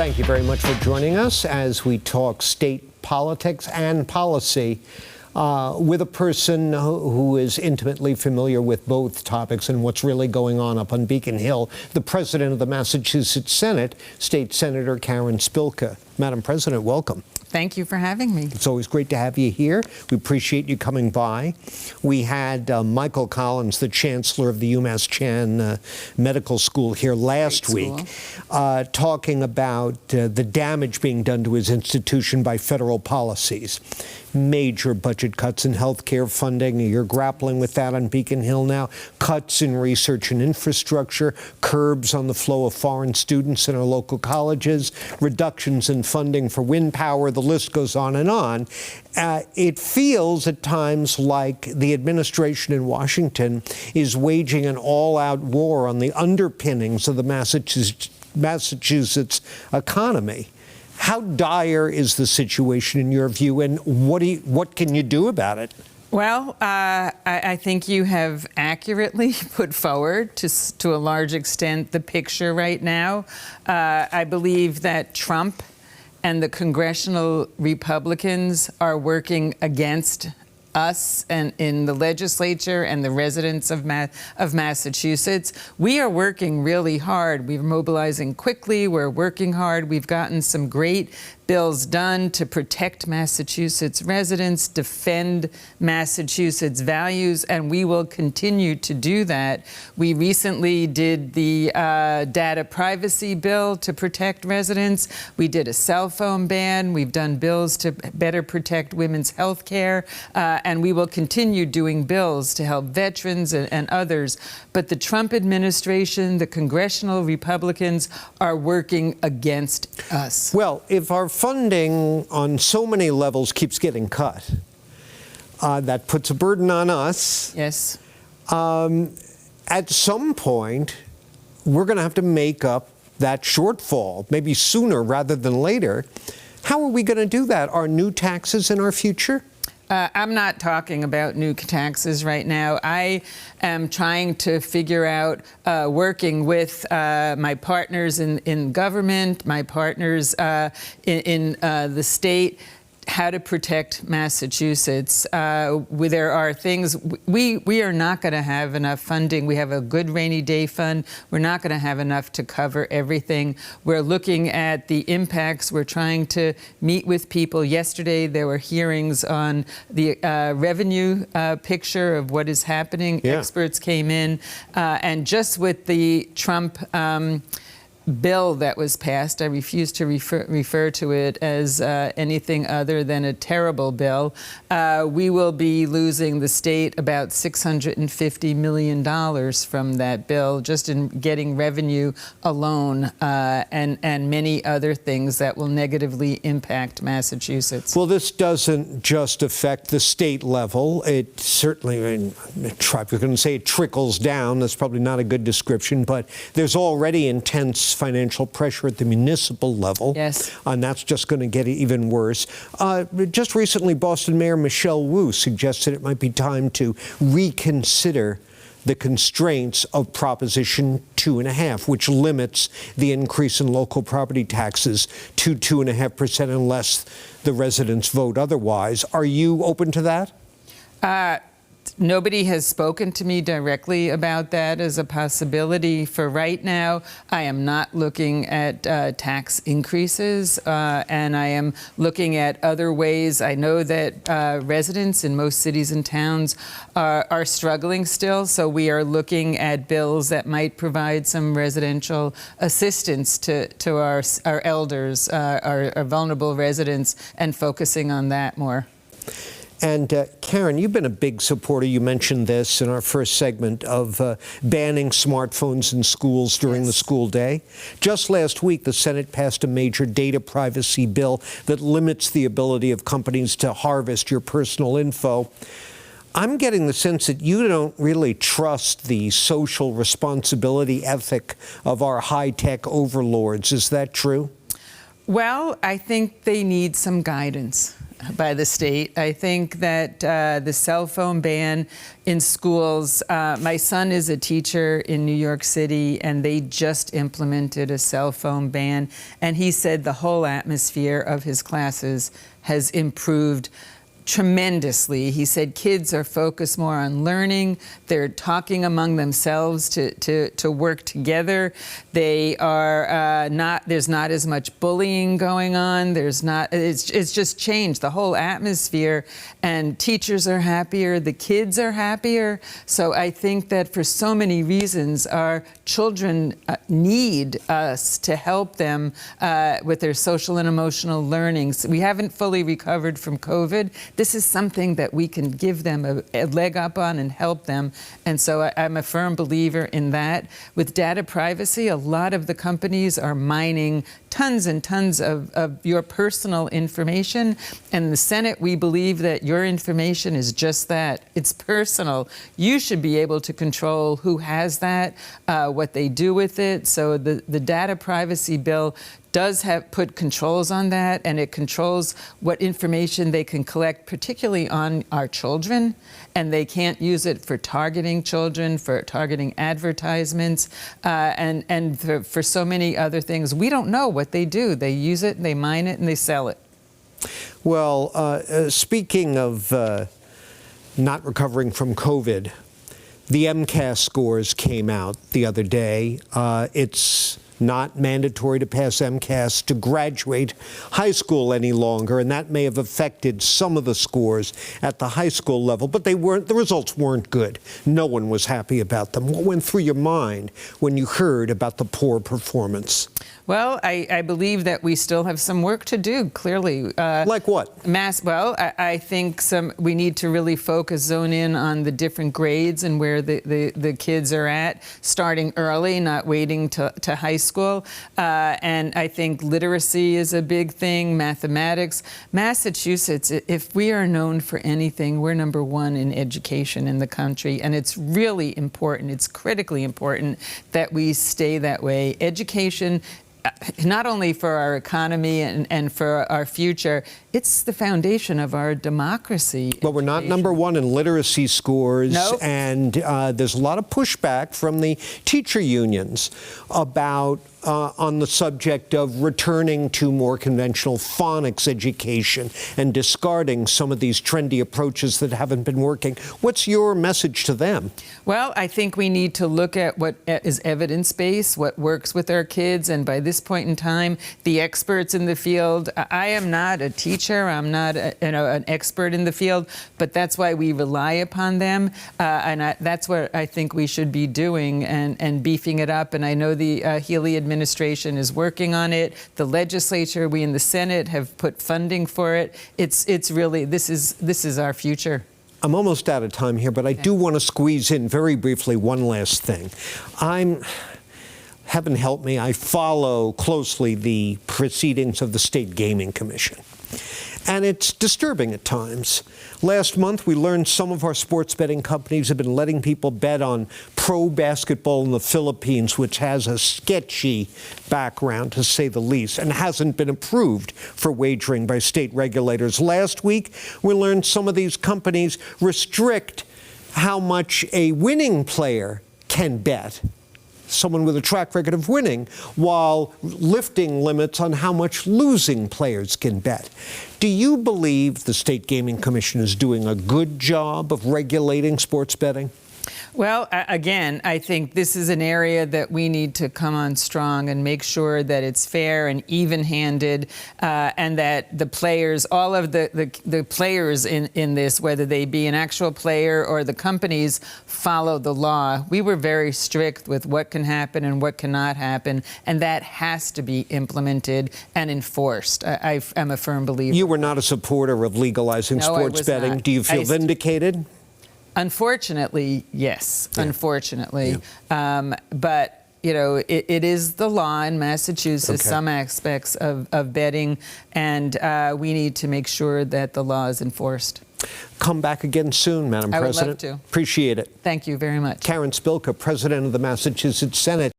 Thank you very much for joining us as we talk state politics and policy with a person who is intimately familiar with both topics and what's really going on up on Beacon Hill, the president of the Massachusetts Senate, State Senator Karen Spilka. Madam President, welcome. Thank you for having me. It's always great to have you here. We appreciate you coming by. We had Michael Collins, the chancellor of the UMass Chan Medical School, here last week, talking about the damage being done to his institution by federal policies. Major budget cuts in health care funding. You're grappling with that on Beacon Hill now. Cuts in research and infrastructure, curbs on the flow of foreign students in our local colleges, reductions in funding for wind power. The list goes on and on. It feels at times like the administration in Washington is waging an all-out war on the underpinnings of the Massachusetts economy. How dire is the situation in your view, and what can you do about it? Well, I think you have accurately put forward, to a large extent, the picture right now. I believe that Trump and the congressional Republicans are working against us and in the legislature and the residents of Massachusetts. We are working really hard. We're mobilizing quickly. We're working hard. We've gotten some great bills done to protect Massachusetts residents, defend Massachusetts values, and we will continue to do that. We recently did the data privacy bill to protect residents. We did a cell phone ban. We've done bills to better protect women's health care, and we will continue doing bills to help veterans and others. But the Trump administration, the congressional Republicans, are working against us. Well, if our funding on so many levels keeps getting cut, that puts a burden on us. Yes. At some point, we're going to have to make up that shortfall, maybe sooner rather than later. How are we going to do that? Are new taxes in our future? I'm not talking about new taxes right now. I am trying to figure out, working with my partners in government, my partners in the state, how to protect Massachusetts. There are things, we are not going to have enough funding. We have a good rainy day fund. We're not going to have enough to cover everything. We're looking at the impacts. We're trying to meet with people. Yesterday, there were hearings on the revenue picture of what is happening. Yeah. Experts came in, and just with the Trump bill that was passed, I refuse to refer to it as anything other than a terrible bill. We will be losing the state about $650 million from that bill, just in getting revenue alone, and many other things that will negatively impact Massachusetts. Well, this doesn't just affect the state level. It certainly, I mean, I was going to say it trickles down. That's probably not a good description, but there's already intense financial pressure at the municipal level. Yes. And that's just going to get even worse. Just recently, Boston Mayor Michelle Wu suggested it might be time to reconsider the constraints of Proposition 2.5, which limits the increase in local property taxes to 2.5% unless the residents vote otherwise. Are you open to that? Nobody has spoken to me directly about that as a possibility. For right now, I am not looking at tax increases, and I am looking at other ways. I know that residents in most cities and towns are struggling still, so we are looking at bills that might provide some residential assistance to our elders, our vulnerable residents, and focusing on that more. And Karen, you've been a big supporter, you mentioned this in our first segment, of banning smartphones in schools during the school day. Just last week, the Senate passed a major data privacy bill that limits the ability of companies to harvest your personal info. I'm getting the sense that you don't really trust the social responsibility ethic of our high-tech overlords. Is that true? Well, I think they need some guidance. by the state. I think that the cell phone ban in schools, my son is a teacher in New York City, and they just implemented a cell phone ban, and he said the whole atmosphere of his classes has improved tremendously. He said kids are focused more on learning. They're talking among themselves to work together. They are there's not as much bullying going on. It's just changed the whole atmosphere, and teachers are happier, the kids are happier. So I think that for so many reasons, our children need us to help them with their social and emotional learning. So we haven't fully recovered from COVID. This is something that we can give them a leg up on and help them. And so I'm a firm believer in that. With data privacy, a lot of the companies are mining tons and tons of your personal information. And in the Senate, we believe that your information is just that. It's personal. You should be able to control who has that, what they do with it. So the data privacy bill does put controls on that, and it controls what information they can collect, particularly on our children, and they can't use it for targeting children, for targeting advertisements, and for so many other things. We don't know what they do. They use it, they mine it, and they sell it. Well, speaking of not recovering from COVID, the MCAS scores came out the other day. It's not mandatory to pass MCAS to graduate high school any longer, and that may have affected some of the scores at the high school level, but the results weren't good. No one was happy about them. What went through your mind when you heard about the poor performance? Well, I believe that we still have some work to do, clearly. Like what? I think we need to really zone in on the different grades and where the kids are at, starting early, not waiting to high school. And I think literacy is a big thing, mathematics. Massachusetts, if we are known for anything, we're #1 in education in the country. And it's really important, it's critically important that we stay that way. Education, not only for our economy and for our future, it's the foundation of our democracy. But we're not #1 in literacy scores, Nope. And there's a lot of pushback from the teacher unions about on the subject of returning to more conventional phonics education and discarding some of these trendy approaches that haven't been working. What's your message to them? Well, I think we need to look at what is evidence-based, what works with our kids, and by this point in time, the experts in the field. I am not a teacher, I'm not an expert in the field, but that's why we rely upon them, and that's what I think we should be doing and beefing it up. And I know the Healy administration is working on it. The legislature, we in the Senate have put funding for it. It's really, this is our future. I'm almost out of time here, but I do want to squeeze in very briefly one last thing. Heaven help me, I follow closely the proceedings of the State Gaming Commission. And it's disturbing at times. Last month, we learned some of our sports betting companies have been letting people bet on pro basketball in the Philippines, which has a sketchy background, to say the least, and hasn't been approved for wagering by state regulators. Last week, we learned some of these companies restrict how much a winning player can bet, someone with a track record of winning, while lifting limits on how much losing players can bet. Do you believe the State Gaming Commission is doing a good job of regulating sports betting? Well, again, I think this is an area that we need to come on strong and make sure that it's fair and even-handed, and that the players, all of the players in this, whether they be an actual player or the companies, follow the law. We were very strict with what can happen and what cannot happen, and that has to be implemented and enforced. I'm a firm believer. You were not a supporter of legalizing sports betting. Not. Do you feel vindicated? Unfortunately, yes. Yeah. Unfortunately. Yeah. But, you know, it is the law in Massachusetts, Okay. some aspects of betting, and we need to make sure that the law is enforced. Come back again soon, Madam President. I would love to. Appreciate it. Thank you very much. Karen Spilka, President of the Massachusetts Senate.